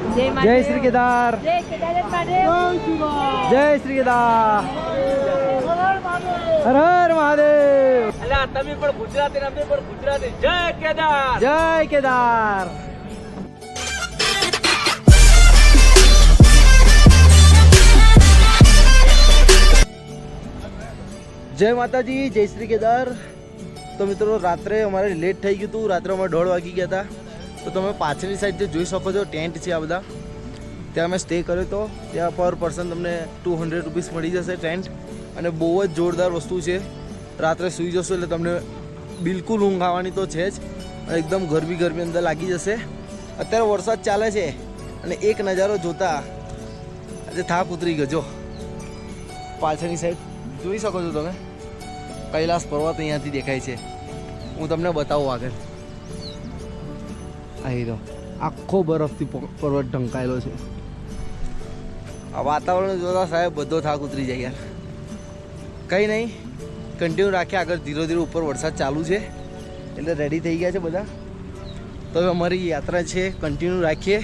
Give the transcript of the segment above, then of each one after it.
જય શ્રી કેદાર, જય શ્રી કેદાર, હર હર મહાદેવ. અલા તમે પણ ગુજરાતી ને અમે પણ ગુજરાતી. જય કેદાર, જય કેદાર. જય માતાજી, જય શ્રી કેદાર. તો મિત્રો રાત્રે અમારે લેટ થઈ ગયું હતું. રાત્રે અમારે 1:30 વાગી ગયા હતા. તો તમે પાછળની સાઈડ જે જોઈ શકો છો ટેન્ટ છે આ બધા, ત્યાં અમે સ્ટે કર્યો હતો. ત્યાં પર પર્સન તમને 200 રૂપીસ મળી જશે ટેન્ટ. અને બહુ જ જોરદાર વસ્તુ છે. રાત્રે સૂઈ જશો એટલે તમને બિલકુલ ઊંઘ આવવાની તો છે જ. અને એકદમ ગરમી અંદર લાગી જશે. અત્યારે વરસાદ ચાલે છે અને એક નજારો જોતા આજે થાક ઉતરી ગયો. જો પાછળની સાઈડ જોઈ શકો છો તમે, કૈલાસ પર્વત અહીંયાથી દેખાય છે. હું તમને બતાવું આગળ. અહીં તો આખો બરફથી પર્વત ઢંકાયેલો છે. આ વાતાવરણ જોતા સાહેબ બધો થાક ઉતરી જાય યાર. કંઈ નહીં, કન્ટિન્યુ રાખીએ આગળ. ધીરે ધીરે ઉપર વરસાદ ચાલુ છે એટલે રેડી થઈ ગયા છે બધા. તો હવે અમારી યાત્રા છે કન્ટિન્યુ રાખીએ.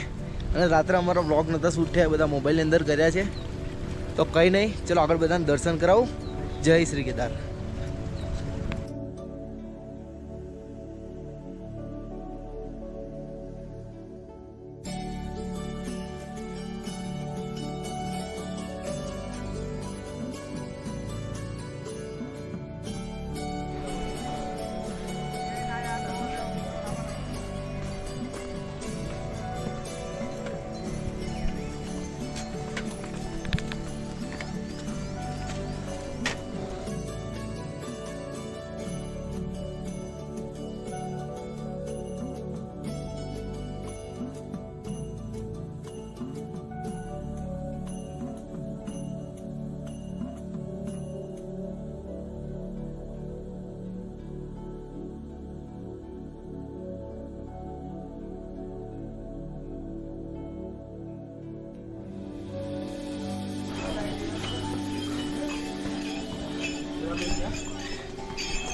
અને રાત્રે અમારા બ્લોગ નહોતા શૂટ થયા, બધા મોબાઈલની અંદર કર્યા છે. તો કંઈ નહીં, ચલો આગળ બધાને દર્શન કરાવું. જય શ્રી કેદાર.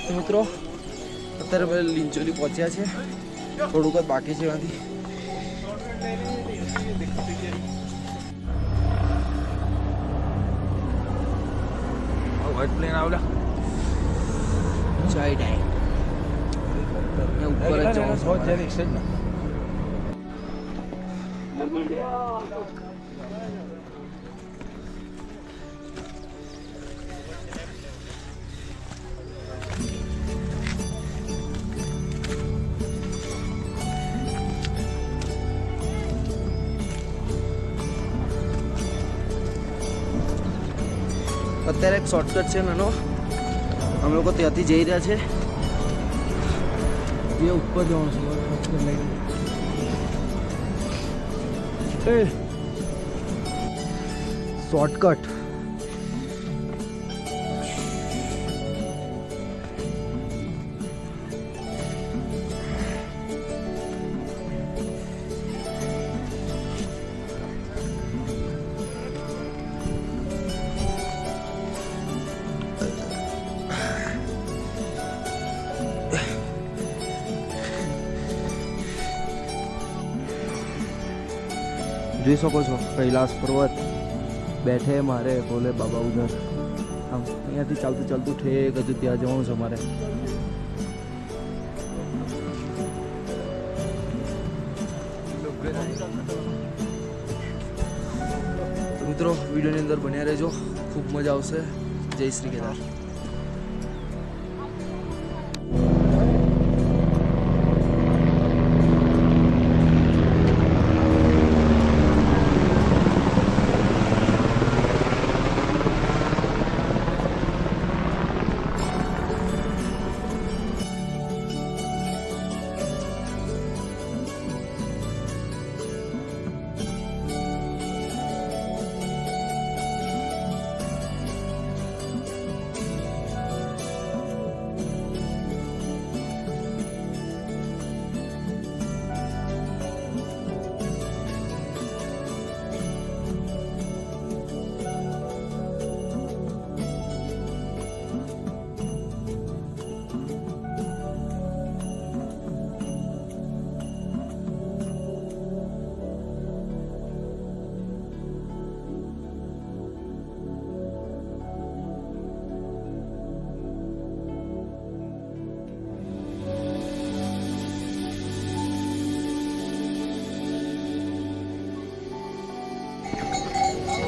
તો મિત્રો અત્યારે અમે લીંચોલી પહોંચ્યા છે. થોડુંક જ બાકી છે એમાંથી. વ્હાઈટ પ્લેન આવલા ચાય ટાઈમ ઉપર જ જવાનું. અત્યારે એક શોર્ટકટ છે નાનો, અમે લોકો ત્યાંથી જઈ રહ્યા છે. જે ઉપર જવાનું છે શોર્ટકટ. જોઈ શકો છો કૈલાસ પર્વત બેઠે મારે ભોલે બાબા ઉધર. આમ અહીંયાથી ચાલતું ચાલતું ઠેક હજુ ત્યાં જવાનું છે મારે. તો મિત્રો વિડીયોની અંદર બન્યા રહેજો, ખૂબ મજા આવશે. જય શ્રી કેદાર.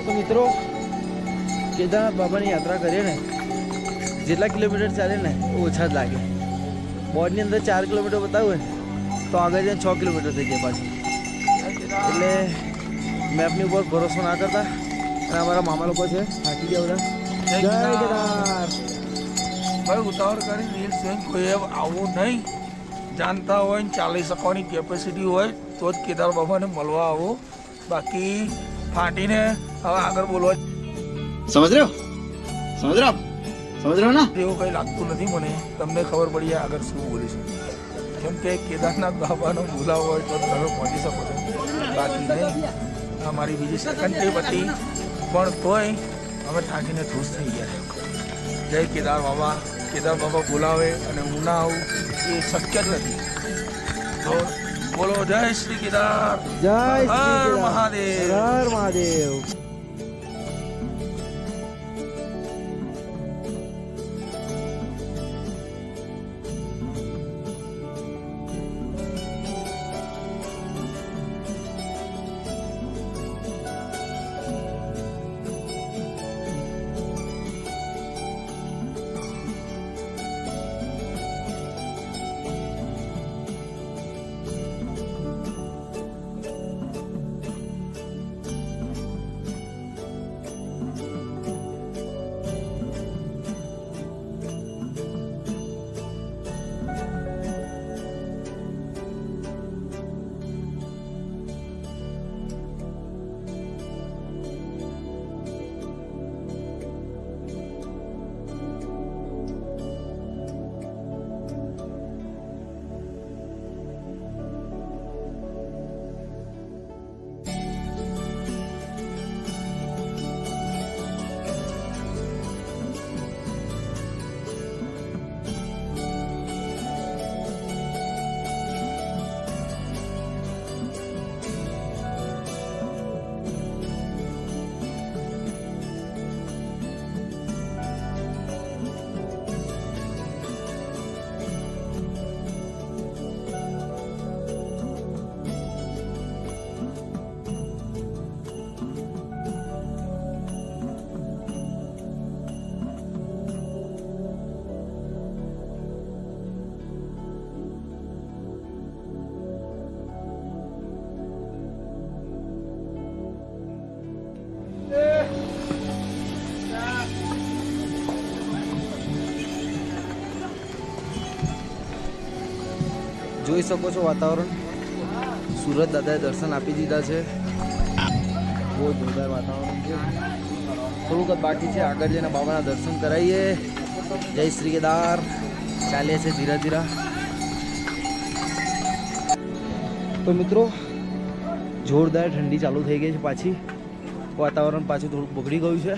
તો મિત્રો કેદારનાથ બાબાની યાત્રા કરીએ ને જેટલા કિલોમીટર ચાલે ને ઓછા જ લાગે. બોર્ડની અંદર 4 કિલોમીટર બતાવું ને તો આગળ જઈને 6 કિલોમીટર થઈ જાય પાછું. એટલે મેપની ઉપર ભરોસો ના કરતા. અને અમારા મામા લોકો છે થાકી ગયા બધા. જય કેદાર. ભાઈ ઉતાવળ કરી રીલ સ્વિંગ કોઈ આવું નહીં. જાણતા હોય ને ચાલી શકવાની કેપેસિટી હોય તો જ કેદાર બાબાને મળવા આવો. બાકી ફાટીને હવે આગળ બોલવા સમજ રહ્યો ના એવું કંઈ લાગતું નથી મને. તમને ખબર પડી જાય આગળ શું બોલીશું. કેમ કે કેદારનાથ બાબાનો બોલાવો હોય તો તમે પહોંચી શકો છો. બાકી નહીં. અમારી બીજી સેકન્ડ ટ્રીપ હતી પણ તોય અમે થાકીને ખુશ થઈ ગયા. જય કેદાર બાબા. કેદાર બાબા બોલાવે અને હું ના આવું એ શક્ય જ નથી. તો બોલો જય શ્રી કેદાર. જય હર શ્રી મહાદેવ. હર મહાદેવ. જોઈ શકો છો વાતાવરણ. સુરત દાદાએ દર્શન આપી દીધા છે. બહુ જોરદાર વાતાવરણ છે. થોડુંક જ બાકી છે. આગળ જઈને બાબાના દર્શન કરાવીએ. જય શ્રી કેદાર. ચાલીએ છે ધીરે ધીરે. તો મિત્રો જોરદાર ઠંડી ચાલુ થઈ ગઈ છે પાછી. વાતાવરણ પાછું થોડુંક બગડી ગયું છે.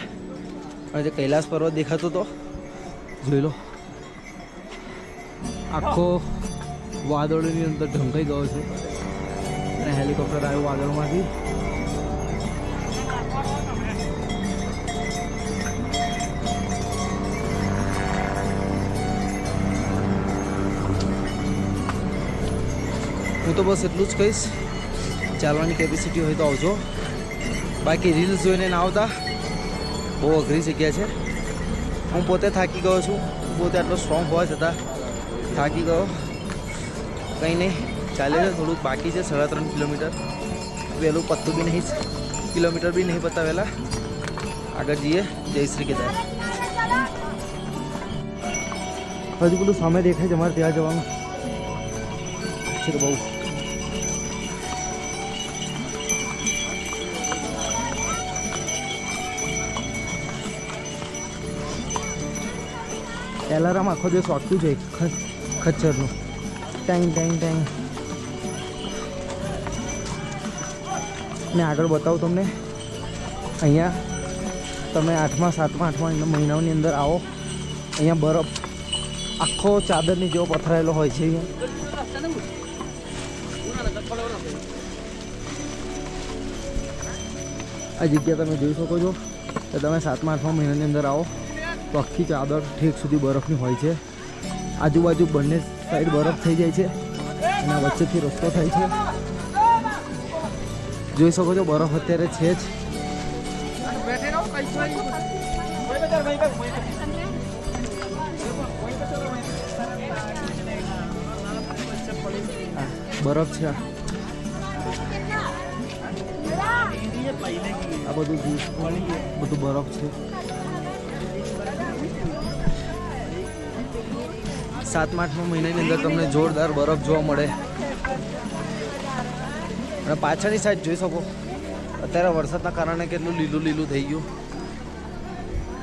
અને જે કૈલાસ પર્વત દેખાતો હતો જોઈ લો, આખો વાદળોની અંદર ઢંકાઈ ગયો છે. અને હેલિકોપ્ટર આવ્યું વાદળમાંથી. હું તો બસ એટલું જ કહીશ, ચાલવાની કેપેસિટી હોય તો આવજો. બાકી રીલ્સ જોઈને ના આવતા. બહુ અઘરી જગ્યા છે. હું પોતે થાકી ગયો છું. પોતે આટલો સ્ટ્રોંગ હોવા છતાં થાકી ગયો. કંઈ નહીં, ચાલે છે. થોડુંક બાકી છે. 3.5 કિલોમીટર. વહેલું પત્તું બી નહીં, કિલોમીટર બી નહીં પતાવેલા. આગળ જઈએ. જય શ્રી કેદાર. હજુ પેલું સામે દેખાય છે, અમારે ત્યાં જવાનું છે તો બહુ. એલાર્મ આખો દિવસ વાગતું છે ખચ્ચરનું. Tang Tang Tang. ને આગળ બતાવું તમને. અહીંયા તમે 8મા 7મા 8મા મહિનાઓની અંદર આવો. અહીંયા બરફ આખો ચાદરની જેવો પથરાયેલો હોય છે. આ જગ્યા તમે જોઈ શકો છો. તો તમે 7મા 8મા મહિનાની અંદર આવો તો આખી ચાદર ઠેક સુધી બરફની હોય છે. આજુબાજુ બંને સાઈડ બરફ થઈ જાય છે અને વચ્ચેથી રસ્તો થાય છે. જોઈ શકો છો બરફ અત્યારે છે જ. બરફ છે આ બધું જ્યુસ બધું બરફ છે 7-8 મહિનાની અંદર તમને જોરદાર બરફ જોવા મળે અને પાછળની સાઈડ જોઈ શકો અત્યારે વરસાદના કારણે કેટલું લીલું લીલું થઈ ગયું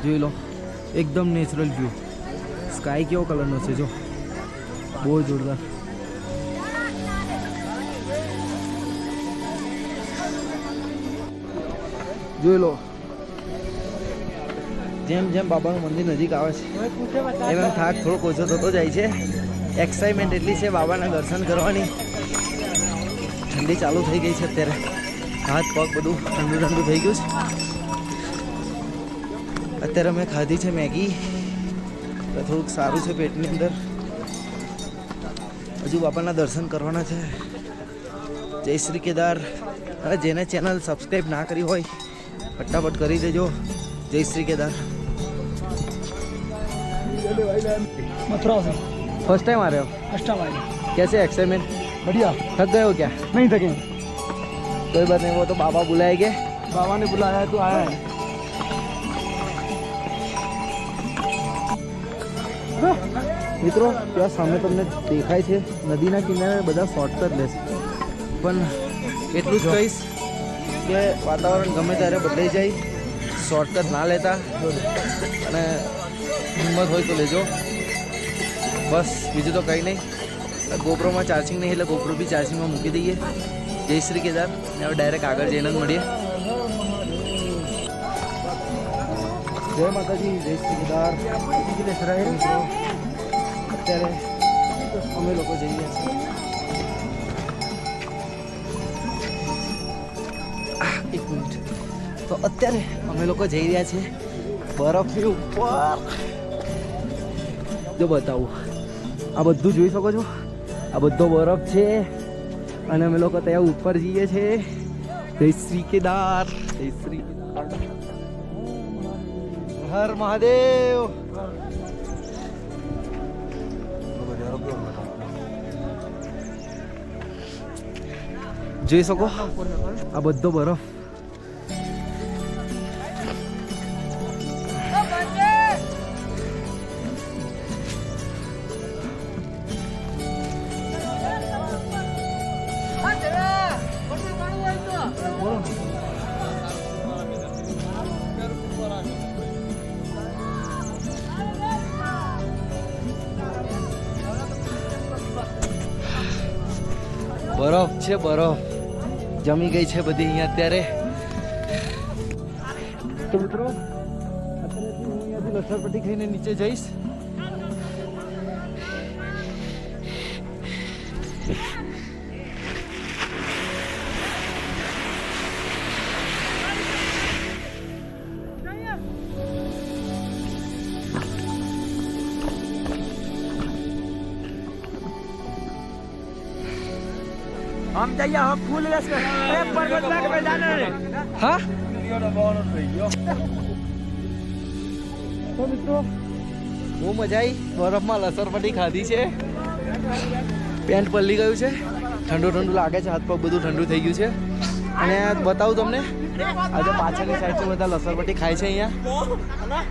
જોઈ લો એકદમ નેચરલ વ્યૂ સ્કાય કેવો કલરનો છે જો બહુ જોરદાર જોઈ લો જેમ જેમ બાબાનું મંદિર નજીક આવે છે એમ થાક થોડોક ઓછો થતો જાય છે એક્સાઇટમેન્ટ એટલી છે બાબાના દર્શન કરવાની ઠંડી ચાલુ થઈ ગઈ છે અત્યારે હાથ પગ બધું ઠંડુ ઠંડુ થઈ ગયું છે અત્યારે મેં ખાધી છે મેગી તો થોડુંક સારું છે પેટની અંદર હજુ બાપાના દર્શન કરવાના છે જય શ્રી કેદાર હવે જેને ચેનલ સબસ્ક્રાઈબ ના કરી હોય फटाफट कर ही देजो जय श्री केदार मथुरा से फर्स्ट टाइम आ रहे हो फर्स्ट टाइम आए कैसे एक्साइटमेंट बढ़िया थक गए हो क्या नहीं थके कोई बात नहीं वो तो बाबा बुलाएंगे बाबा ने बुलाया है तो आया है મિત્રો ત્યાં સામે તમને દેખાય છે નદીના કિનારે બધા શોર્ટકટ લેશે પણ એટલું જ કહીશ કે વાતાવરણ ગમે ત્યારે બદલાઈ જાય શોર્ટકટ ના લેતા અને હિંમત હોય તો લેજો બસ બીજું તો કંઈ નહીં ગોપ્રોમાં ચાર્જિંગ નહીં એટલે ગોપ્રો બી ચાર્જિંગમાં મૂકી દઈએ જય શ્રી કેદાર ને હવે ડાયરેક્ટ આગળ જઈને જ મળીએ જય માતાજી જય શ્રી કેદાર મિત્રો અત્યારે અમે લોકો જઈએ છીએ એક મિનિટ તો અત્યારે અમે લોકો જઈ રહ્યા છીએ બરફની ઉપર જો બતાવું આ બધું જોઈ શકો છો આ બધો બરફ છે અને અમે લોકો ત્યાં ઉપર જઈએ છીએ જય શ્રી કેદાર જય શ્રી હર મહાદેવ જોઈ શકો આ બધો બરફ બરફ છે બરફ જમી ગઈ છે બધી અહીંયા અત્યારે તો મિત્રો અત્યારેથી હું અહીંયાથી લસરપટ્ટી ખાઈને નીચે જઈશ हम जाइए हम फूल लेस के पर्वत पे जाना है હા तो मित्रों બહુ મજા આવી બરફમાં લસરપટ્ટી ખાધી છે પેન્ટ પલળી ગયું છે ઠંડુ ઠંડુ લાગે છે હાથ પગ બધું ઠંડુ થઈ ગયું છે અને બતાવું તમને આજે પાછળની સાઈડથી બધા લસરપટ્ટી ખાય છે અહીંયા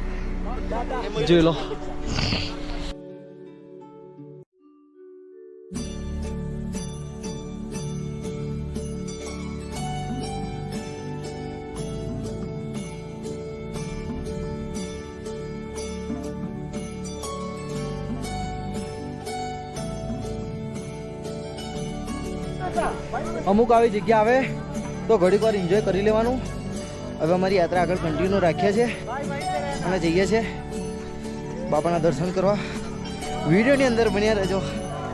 જોઈ લો અમુક આવી જગ્યા આવે તો ઘડીક વાર એન્જોય કરી લેવાનું હવે અમારી યાત્રા આગળ કન્ટિન્યુ રાખીએ છીએ અને જઈએ છીએ બાપાના દર્શન કરવા વિડીયોની અંદર બન્યા રહેજો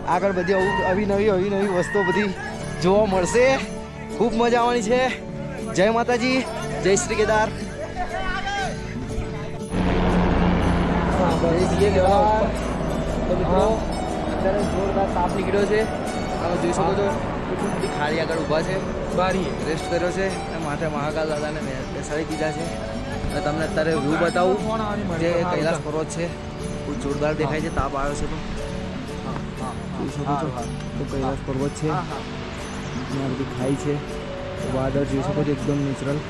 આગળ બધી આવી નવી વસ્તુઓ બધી જોવા મળશે ખૂબ મજા આવવાની છે જય માતાજી જય શ્રી કેદાર તો મિત્રો અત્યારે જોરદાર તાપ નીકળ્યો છે તમે જોઈ શકો છો ખાલી આગળ ઊભા છે બારી રેસ્ટ કર્યો છે અને માથે મહાકાલ દાદાને બેસાડી દીધા છે અને તમને અત્યારે વ્યૂ બતાવું જે કૈલાસ પર્વત છે ખૂબ જોરદાર દેખાય છે. તાપ આવ્યો છે તો જોઈ શકો છો તો કૈલાસ પર્વત છે. અહીંયા બધી ખાઈ છે, વાદળ જોઈ શકો છો એકદમ નેચરલ.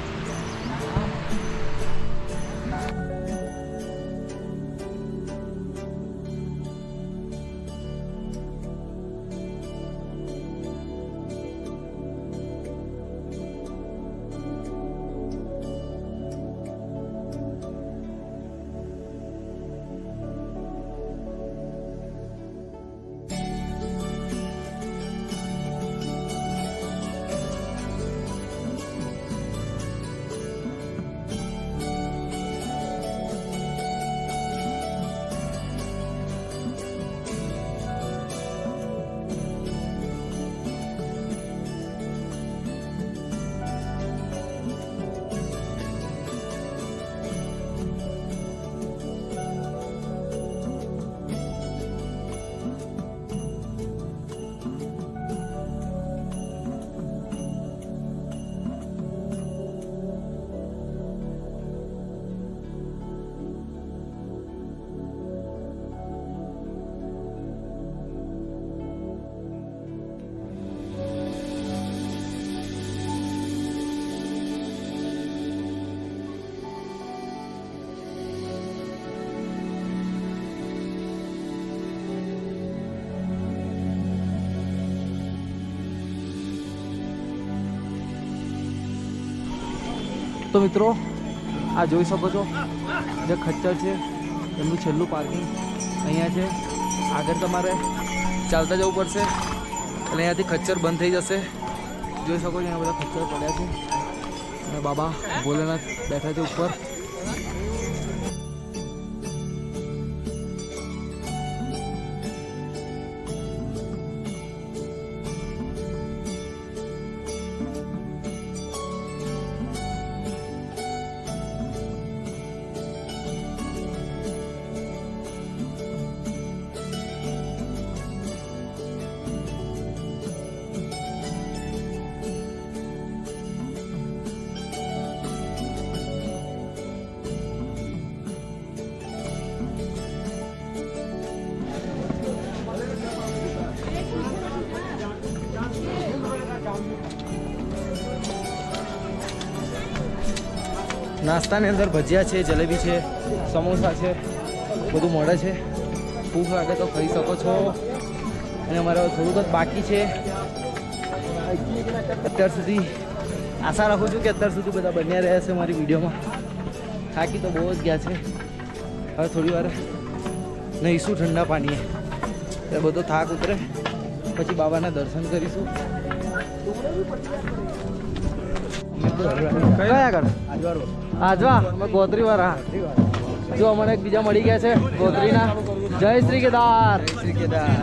તો મિત્રો આ જોઈ શકો છો જે ખચ્ચર છે એમનું છેલ્લું પાર્કિંગ અહીંયા છે. આગળ તમારે ચાલતા જવું પડશે એટલે અહીંયાથી ખચ્ચર બંધ થઈ જશે. જોઈ શકો છો અહીંયા બધા ખચ્ચર પડ્યા છે અને બાબા ભોલેનાથ બેઠા છે ઉપર. નાસ્તાની અંદર ભજીયા છે, જલેબી છે, સમોસા છે, બધું મળે છે. ભૂખ લાગે તો ખાઈ શકો છો. અને અમારે થોડુંક જ બાકી છે. અત્યાર સુધી આશા રાખું છું કે અત્યાર સુધી બધા બન્યા રહ્યા છે મારી વિડીયોમાં. થાકી તો બહુ જ ગયા છે. હવે થોડી વાર નહીશું ઠંડા પાણીએ એટલે બધો થાક ઉતરે પછી બાબાના દર્શન કરીશું. કયા આગળ આજવા અમે ગોત્રી વાળા જો અમને એક બીજા મળી ગયા છે ગોત્રીના. જય શ્રી કેદાર. જય શ્રી કેદાર.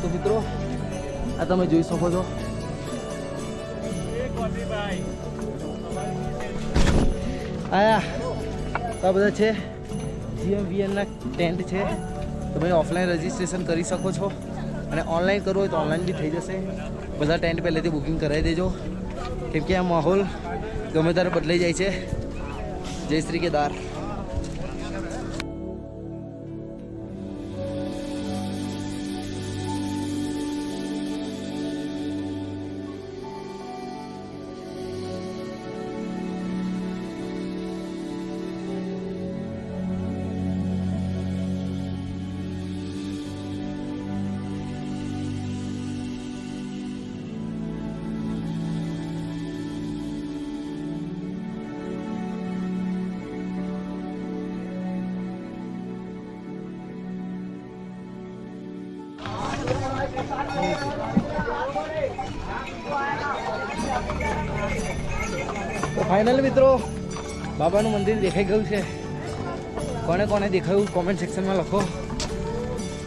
તો મિત્રો આ તમે જોઈ શકો છો આયા આ બધા છે GMVNના ટેન્ટ છે. તમે ઓફલાઈન રજીસ્ટ્રેશન કરી શકો છો અને ઓનલાઈન કરવું હોય તો ઓનલાઈન બી થઈ જશે. બધા ટેન્ટ પહેલેથી બુકિંગ કરાવી દેજો કેમ કે આ માહોલ ગમે ત્યારે બદલાઈ જાય છે. જય શ્રી કેદાર. તો ફાઇનલ મિત્રો બાબાનું મંદિર દેખાઈ ગયું છે. કોને કોને દેખાયું કોમેન્ટ સેક્શનમાં લખો.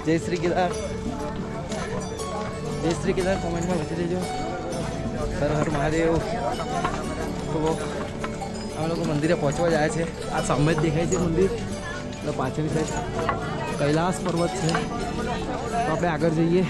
જય શ્રી કેદાર કોમેન્ટમાં લખી દેજો. હર હર મહાદેવ. તો અમે લોકો મંદિરે પહોંચવા જાય છે. આ સામે જ દેખાય છે મંદિર, એટલે પાછળની સાઈડ કૈલાસ પર્વત છે. તો આપણે આગળ જઈએ.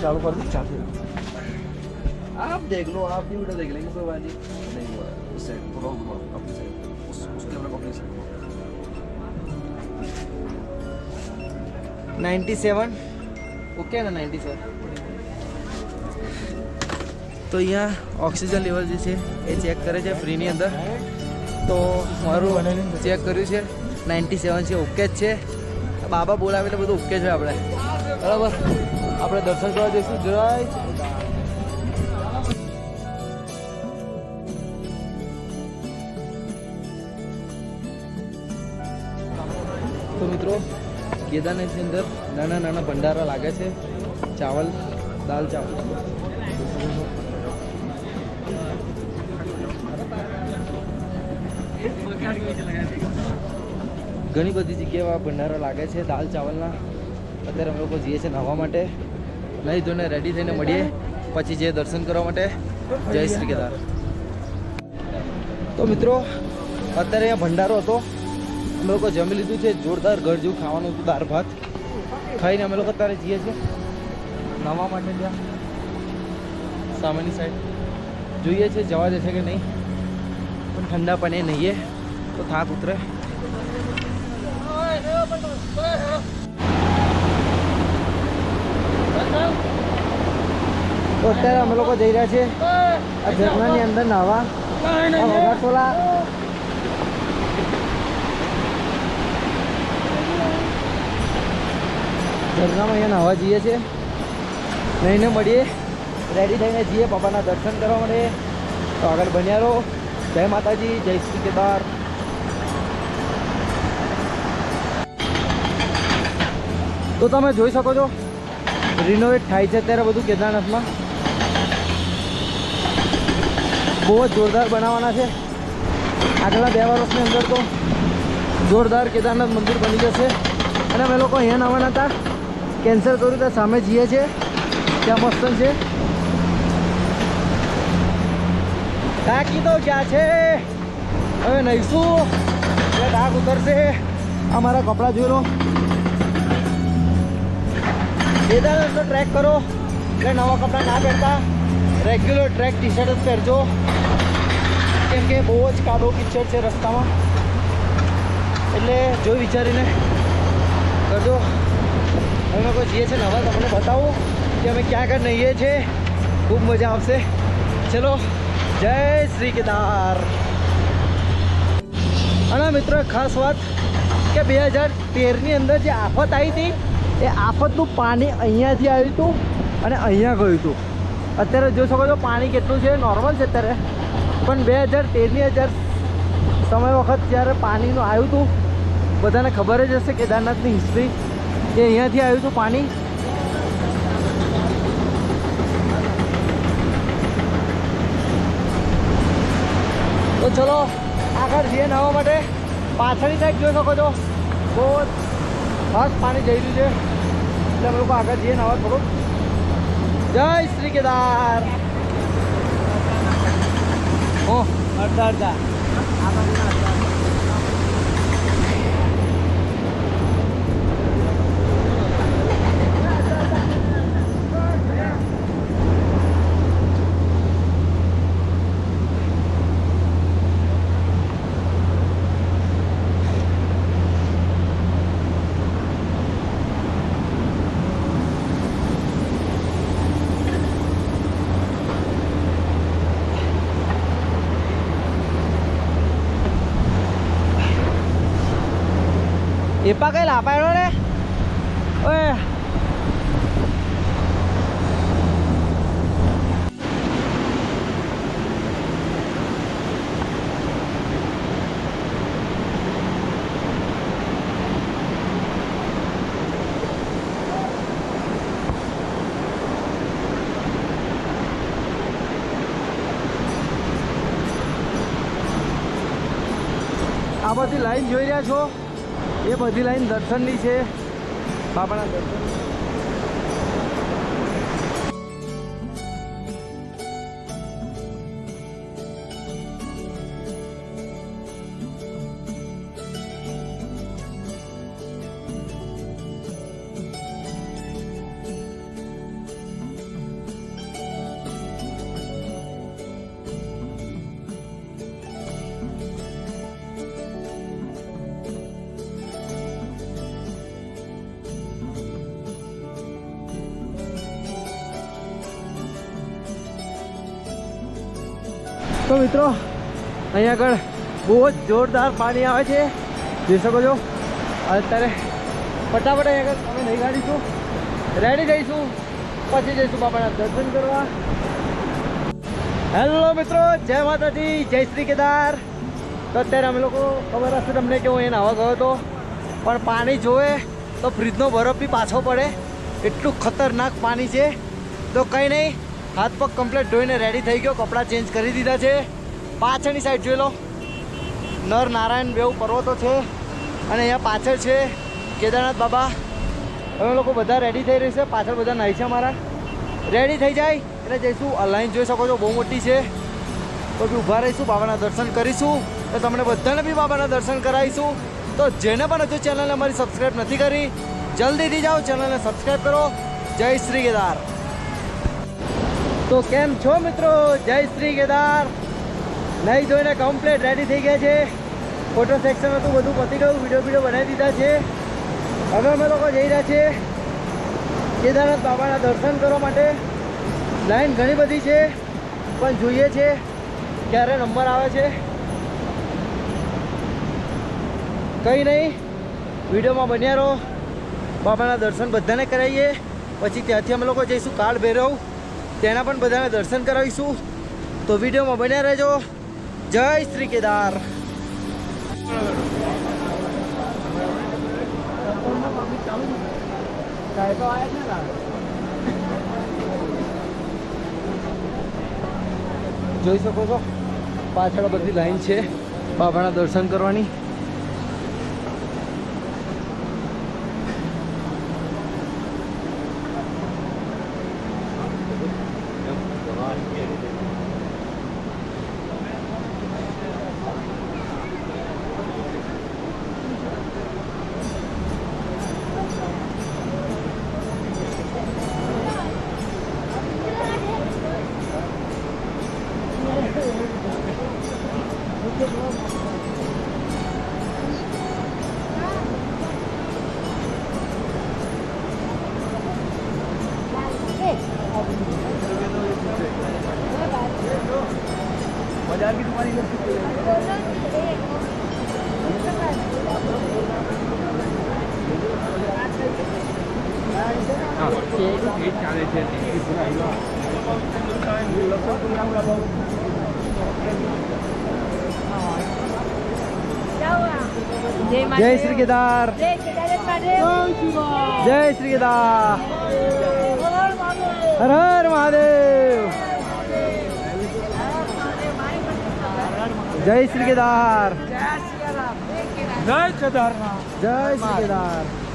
चालू कर दी चालू. आप देख लो, आप भी वीडियो देख लेंगे कोई बात नहीं हुआ. उस साइड थोड़ा अपनी साइड उस कैमरा को अपनी साइड 97 ओके ना 97. તો અહીંયા ઓક્સિજન લેવલ જે છે એ ચેક કરે છે ફ્રીની અંદર. તો મારું ચેક કર્યું છે 97 છે, ઓકે જ છે. બાબા બોલાવે એટલે બધું ઓકે છે આપણે. બરાબર, આપણે દર્શન કરવા જઈશું. જય તો મિત્રો, કેદારનાથની અંદર નાના નાના ભંડારા લાગે છે. ચાવલ, દાલ ચાવલ. ઘણી બધી જગ્યાએ આ ભંડારા લાગે છે દાલ ચાવલના. અત્યારે અમે લોકો જઈએ છીએ નાહવા માટે. નહીં ધોઈને રેડી થઈને મળીએ પછી જઈએ દર્શન કરવા માટે. જય શ્રી કેદાર. તો મિત્રો, અત્યારે અહીંયા ભંડારો હતો. અમે લોકો જમી લીધું છે. જોરદાર ઘર જેવું ખાવાનું હતું, દાળ ભાત ખાઈને અમે લોકો અત્યારે જઈએ છીએ નાહવા માટે. ત્યાં સામેની સાઈડ જોઈએ છે જવા દેશે કે નહીં, પણ ઠંડા પાણી નહીએ તો થાક ઉતરે. તો અત્યારે અમે લોકો જઈ રહ્યા છીએ આ ઝરણાની અંદર નાહવા. વગાડોલા ઝરણામાં અહીંયા નાહવા જઈએ છીએ. નહીંને મળીએ, રેડી થઈને જઈએ બાબાના દર્શન કરવા માટે. તો આગળ બન્યા રહો. જય માતાજી, જય શ્રી કેદાર. તો તમે જોઈ શકો છો રિનોવેટ થાય છે અત્યારે બધું કેદારનાથમાં. બહુ જ જોરદાર બનાવવાના છે. આગલા 2 વર્ષની અંદર તો જોરદાર કેદારનાથ મંદિર બની જશે. અને અમે લોકો અહીંયા આવવાના હતા, કેન્સલ કર્યું. ત્યાં સામે જઈએ છીએ, ત્યાં મસ્ત છે. ટાંકી તો ક્યાં છે, હવે નહીશું એટલે ડાક ઉતરશે. અમારા કપડાં જોઈ લો. કેદારનાથનો ટ્રેક કરો એટલે નવા કપડાં ના પહેરતા, રેગ્યુલર ટ્રેક ટી શર્ટ જ પહેરજો. કેમ કે બહુ જ કાદો કિચડ છે રસ્તામાં, એટલે જોઈ વિચારીને કરજો. અમે લોકો જઈએ છીએ નવા, તમને બતાવું કે અમે ક્યાં ક્યાં નહીએ છીએ. ખૂબ મજા આવશે. ચલો, જય શ્રી કેદાર. અને મિત્રો ખાસ વાત કે 2013ની અંદર જે આફત આવી હતી, એ આફતનું પાણી અહીંયાથી આવ્યું હતું અને અહીંયા ગયું હતું. અત્યારે જોઈ શકો છો પાણી કેટલું છે, નોર્મલ છે અત્યારે. પણ 2013ની સમય વખત જ્યારે પાણીનું આવ્યું હતું, બધાને ખબર જ હશે કેદારનાથની હિસ્ટ્રી, કે અહીંયાથી આવ્યું હતું પાણી. તો ચલો આગળ જઈએ નાહવા માટે. પાછળની સાઈડ જોઈ શકો છો બહુ ખાસ પાણી જઈ રહ્યું છે, એટલે અમે લોકો આગળ જઈએ નાહવા થોડુંક. જય શ્રી કેદાર. ઓ અડધા અડધા એપા કઈ લાપાડ્યો રે ઓય આ બધી લાઈન જોઈ રહ્યા છો એ બધી લાઈન દર્શનની છે બાબાના દર્શન તો મિત્રો અહીંયા આગળ બહુ જ જોરદાર પાણી આવે છે જોઈ શકો છો અત્યારે ફટાફટ અહીંયા આગળ અમે નહીં ગાડીશું રેડી થઈશું પછી જઈશું બાબાના દર્શન કરવા હેલો મિત્રો જય માતાજી જય શ્રી કેદાર તો અત્યારે અમે લોકો ખબર હશે તમને કે હું એ નાહવા ગયો હતો પણ પાણી જોવે તો ફ્રીજનો બરફ બી પાછો પડે એટલું ખતરનાક પાણી છે તો કંઈ નહીં હાથ પગ કમ્પ્લીટ ધોઈને રેડી થઈ ગયો કપડાં ચેન્જ કરી દીધા છે પાછળની સાઈડ જોઈ લો નર નારાયણ બેઉ પર્વતો છે અને અહીંયા પાછળ છે કેદારનાથ બાબા અમે લોકો બધા રેડી થઈ રહી છે પાછળ બધા નાહી છે અમારા રેડી થઈ જાય એટલે જઈશું આ લાઈન જોઈ શકો છો બહુ મોટી છે તો બી ઊભા રહીશું બાબાના દર્શન કરીશું તો તમને બધાને બી બાબાના દર્શન કરાવીશું તો જેને પણ હજુ ચેનલને અમારી સબસ્ક્રાઈબ નથી કરી જલ્દીથી જાઓ ચેનલને સબસ્ક્રાઈબ કરો જય શ્રી કેદાર તો કેમ છો મિત્રો જય શ્રી કેદાર નહીં જોઈને કમ્પ્લીટ રેડી થઈ ગયા છે ફોટો સેક્શન હતું બધું પતી ગયું વિડીયો બનાવી દીધા છે હવે અમે લોકો જઈ રહ્યા છીએ કેદારનાથ બાબાના દર્શન કરવા માટે લાઈન ઘણી બધી છે પણ જોઈએ છે ક્યારે નંબર આવે છે કંઈ નહીં વિડીયોમાં બન્યા રહો બાબાના દર્શન બધાને કરાવીએ પછી ત્યાંથી અમે લોકો જઈશું કાળ ભૈરવ તેના પણ બધાને દર્શન કરાવીશું તો વિડીયોમાં બન્યા રહેજો જય શ્રી કેદાર જોઈ શકો છો પાછળ બધી લાઈન છે બાબાના દર્શન કરવાની बाजार की तुम्हारी जय श्री केदार जय श्री केदार हर हर महादेव जय श्री केदार जय केदारनाथ जय श्री केदार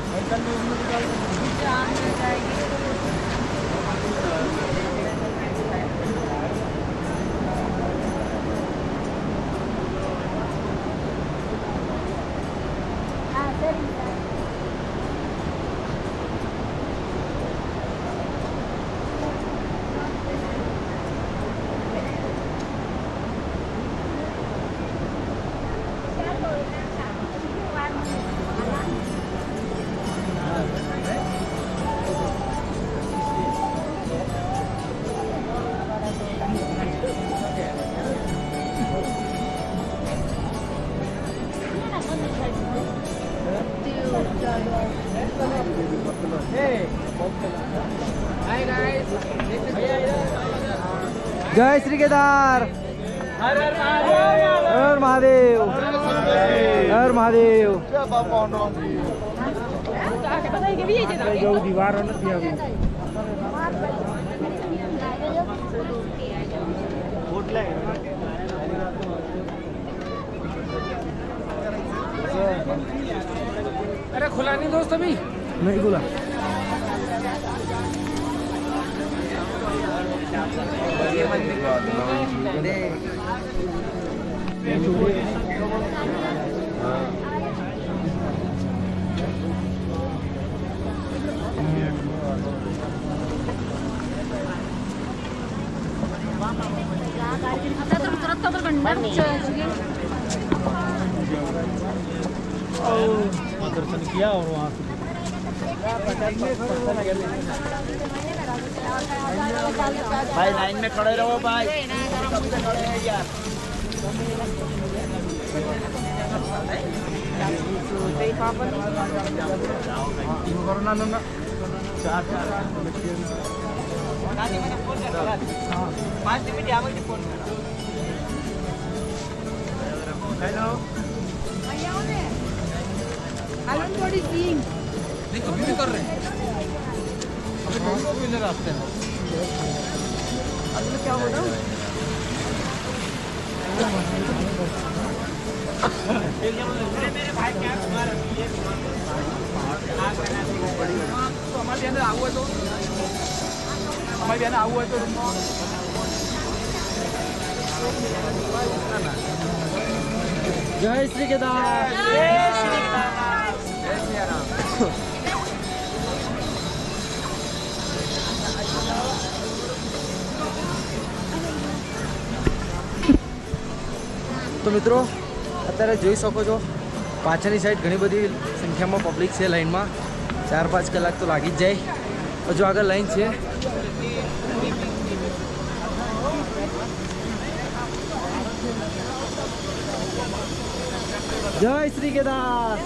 जय श्री केदार, हर हर महादेव। हर महादेव, हर महादेव। अरे खुला नहीं दोस्त अभी। नहीं खुला। दर्शन किया और वहाँ से भाई लाइन में खड़े रहो भाई। हेलो थोड़ी सी नहीं अभी भी कर रहे हैं। अभी रास्ते में क्या हो रहा है? मेरे भाई क्या तुम्हारा हमारे यहाँ आવું હોય તો हमारे यहाँ आવું હોય तो जय श्री केदार। તો મિત્રો અત્યારે જોઈ શકો છો પાછળની સાઈડ ઘણી બધી સંખ્યામાં પબ્લિક છે લાઈનમાં. 4-5 કલાક તો લાગી જ જાય. હજુ આગળ લાઈન છે. જય શ્રી કેદાર.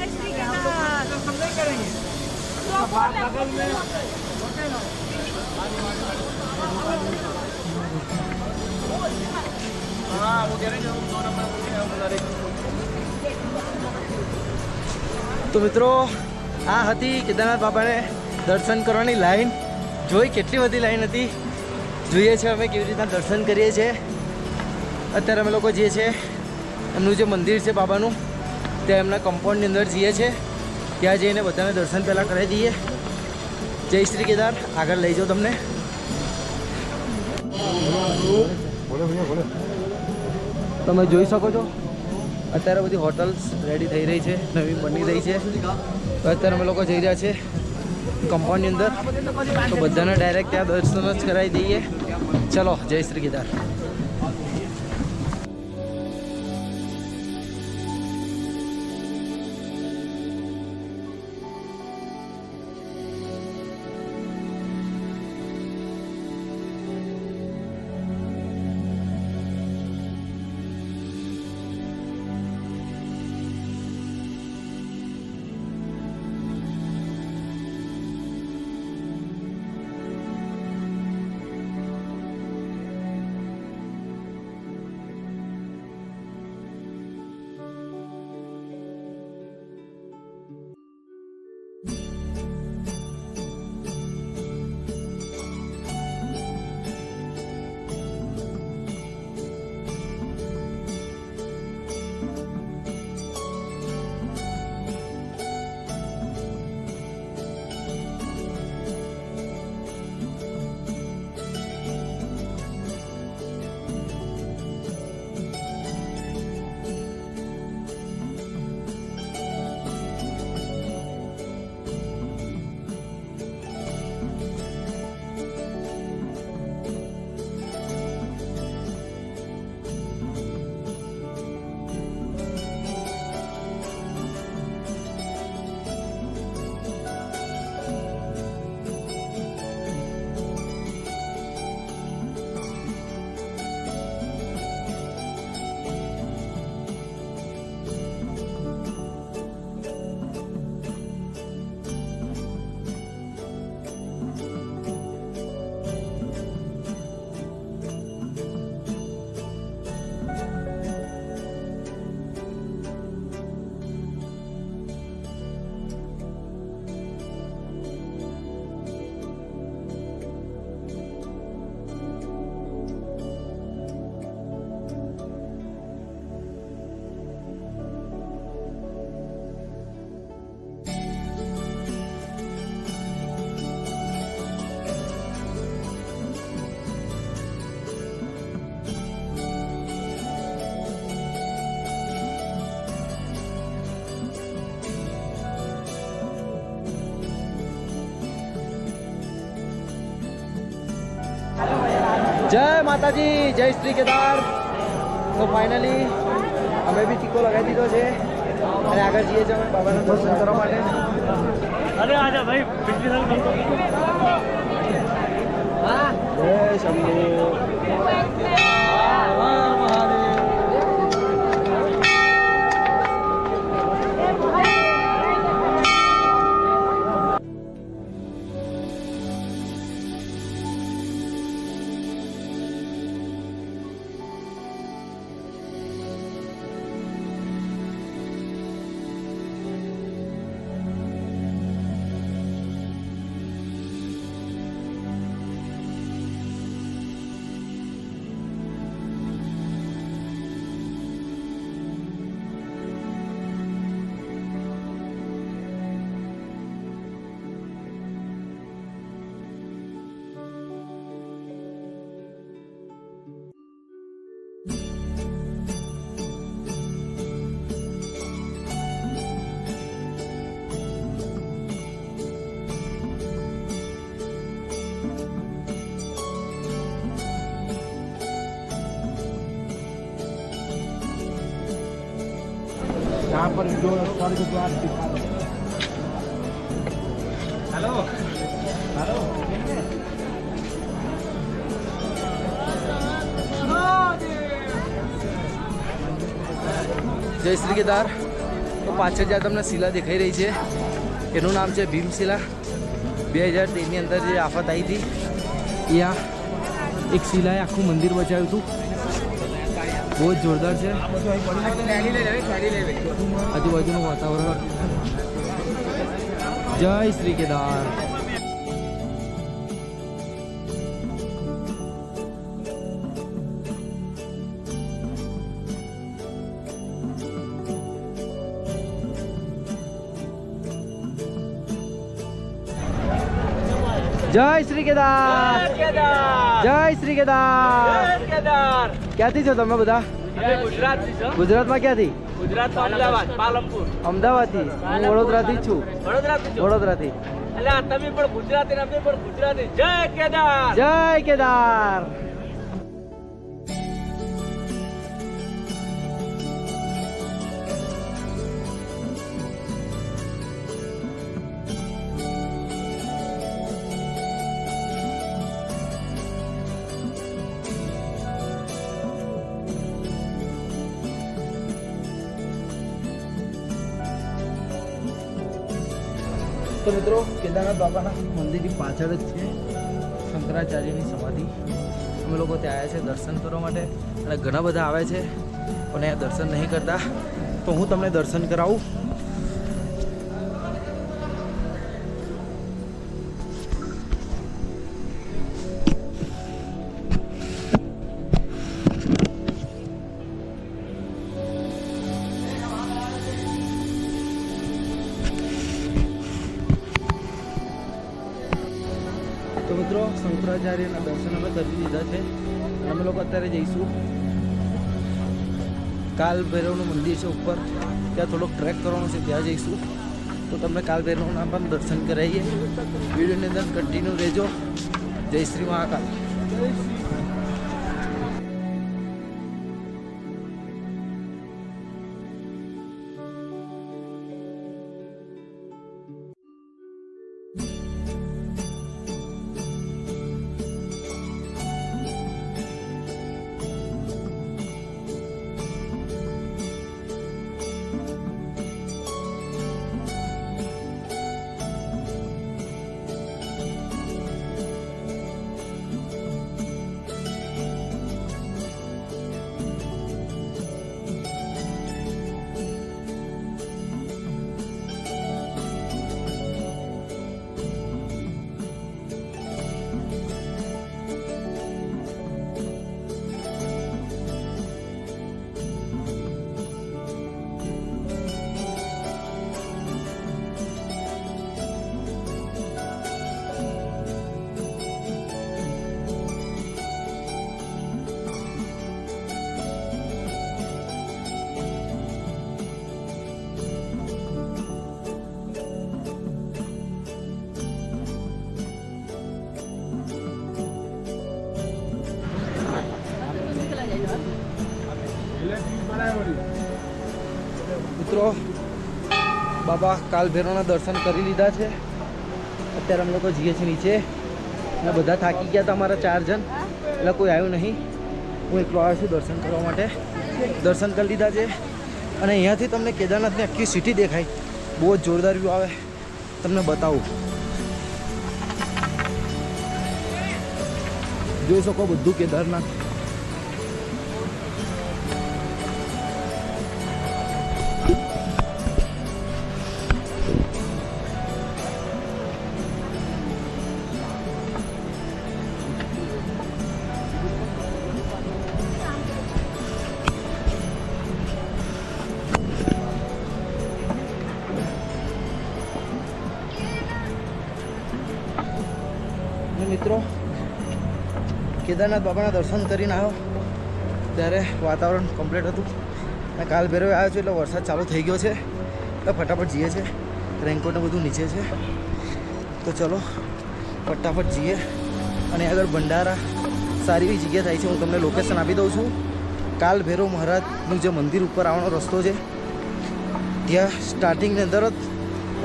તો મિત્રો આ હતી કેદારનાથ બાબાને દર્શન કરવાની લાઈન. જોઈ કેટલી બધી લાઈન હતી. જોઈએ છે અમે કેવી રીતના દર્શન કરીએ છીએ. અત્યારે અમે લોકો જે છે એમનું જે મંદિર છે બાબાનું ત્યાં એમના કમ્પાઉન્ડની અંદર જઈએ છીએ. ત્યાં જઈને બધાને દર્શન પહેલાં કરાવી દઈએ. જય શ્રી કેદાર. આગળ લઈ જાઉં તમને. તમે જોઈ શકો છો અત્યારે બધી હોટલ્સ રેડી થઈ રહી છે, નવી બની રહી છે. તો અત્યારે અમે લોકો જઈ રહ્યા છે કમ્પાઉન્ડની અંદર. તો બધાને ડાયરેક્ટ ત્યાં દર્શન જ કરાવી દઈએ. ચલો, જય શ્રી કેદાર. જય માતાજી, જય શ્રી કેદાર. તો ફાઇનલી અમે બી ટીકો લગાવી દીધો છે અને આગળ જઈએ છીએ અમે બાબાના દર્શન કરવા માટે. અરે આજા ભાઈ પિછલી સાલ કરતો જય શંભુ. यहाँ पर जो स्वर्ग द्वार दिखा दो. Hello hello. જય શ્રી કેદાર. તો પાછળ જ્યાં તમને શિલા દેખાઈ રહી છે એનું નામ છે ભીમશિલા. 2013ની અંદર જે આફત આવી હતી ત્યાં એક શિલાએ આખું મંદિર બચાવ્યું હતું. બહુ જ જોરદાર છે આજુબાજુનું વાતાવરણ. જય શ્રી કેદાર. જય શ્રી કેદાર. કેદાર જય શ્રી કેદાર. કેદાર ક્યાંથી છો તમે બધા? ગુજરાતથી છો ગુજરાતમાં ક્યાંથી? ગુજરાતમાં અમદાવાદ પાલનપુર અમદાવાદથી. હું વડોદરાથી જ છું. વડોદરાથી છો વડોદરાથી. એટલે આ તમે પણ ગુજરાતી ને અમે પણ ગુજરાતી. જય કેદાર. જય કેદાર. તો મિત્રો કેદારનાથ બાબાના મંદિરની પાછળ જ છે શંકરાચાર્યની સમાધિ. અમે લોકો ત્યાં આવ્યા છે દર્શન કરવા માટે અને ઘણા બધા આવે છે પણ અહીંયા દર્શન નહીં કરતા. તો હું તમને દર્શન કરાવું. તો મિત્રો શંકરાચાર્યના દર્શન અમે કરી દીધા છે અને અમે લોકો અત્યારે જઈશું કાલ ભૈરવનું મંદિર છે ઉપર, ત્યાં થોડોક ટ્રેક કરવાનો છે, ત્યાં જઈશું. તો તમને કાલ ભૈરવના પણ દર્શન કરાવીએ. વિડીયોની અંદર કન્ટિન્યુ રહેજો. જય શ્રી મહાકાલ. બાબા કાલ ભૈરવના દર્શન કરી લીધા છે. અત્યારે અમે લોકો જઈએ છીએ નીચે અને બધા થાકી ગયા હતા અમારા 4 જણ, એટલે કોઈ આવ્યું નહીં. હું એકલો આવ્યો છું દર્શન કરવા માટે. દર્શન કરી લીધા છે અને અહીંયાથી તમને કેદારનાથની આખી સિટી દેખાય. બહુ જ જોરદાર વ્યૂ આવે, તમને બતાવું. જોઈ શકો બધું કેદારનાથ. મિત્રો કેદારનાથ બાબાના દર્શન કરીને આવ્યો ત્યારે વાતાવરણ કમ્પ્લીટ હતું અને કાલ ભૈરવે આવ્યો છું એટલે વરસાદ ચાલુ થઈ ગયો છે, એટલે ફટાફટ જઈએ છે. રેનકોટને બધું નીચે છે, તો ચલો ફટાફટ જઈએ. અને આગળ ભંડારા સારી એવી જગ્યા થાય છે. હું તમને લોકેશન આપી દઉં છું. કાલ ભૈરવ મહારાજનું જે મંદિર ઉપર આવવાનો રસ્તો છે ત્યાં સ્ટાર્ટિંગની અંદર જ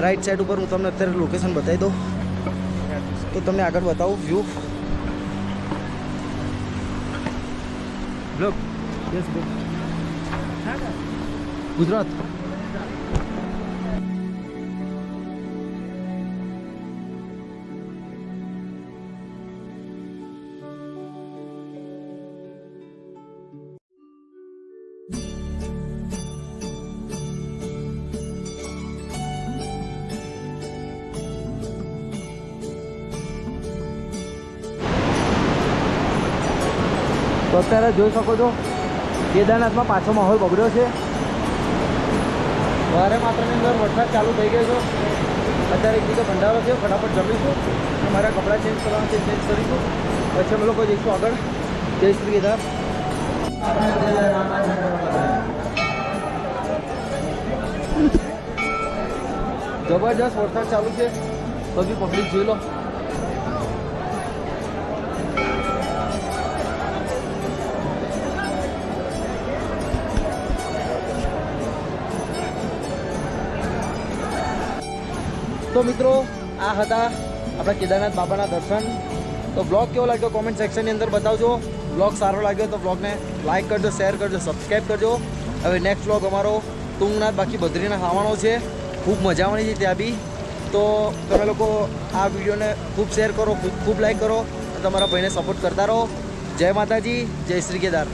રાઈટ સાઈડ ઉપર હું તમને અત્યારે લોકેશન બતાવી દઉં, તો તમને આગળ બતાવું view. Blog yes blog Gujarat. તો અત્યારે જોઈ શકો છો કેદારનાથમાં પાછો માહોલ બગડ્યો છે. વારે માત્રની અંદર વરસાદ ચાલુ થઈ ગયો છે. અત્યારે એક જગ્યાએ ભંડારો છે, ફટાફટ જમીશું. મારા કપડાં ચેન્જ કરવાના છે, ચેન્જ કરીશું. પછી અમે લોકો જઈશું આગળ જય શ્રી કેદાર. જબરજસ્ત વરસાદ ચાલુ છે, તો બી પબ્લિક જોઈ લો. તો મિત્રો આ હતા આપણા કેદારનાથ બાબાના દર્શન. તો બ્લોગ કેવો લાગ્યો કોમેન્ટ સેક્શનની અંદર બતાવજો. બ્લોગ સારો લાગ્યો તો બ્લોગને લાઇક કરજો, શેર કરજો, સબસ્ક્રાઈબ કરજો. હવે નેક્સ્ટ બ્લોગ અમારો તુંગનાથ બાકી બદ્રીનાથ આવવાનો છે. ખૂબ મજા આવવાની છે ત્યાં બી. તો તમે લોકો આ વિડીયોને ખૂબ શેર કરો, ખૂબ લાઇક કરો, તમારા ભાઈને સપોર્ટ કરતા રહો. જય માતાજી, જય શ્રી કેદાર.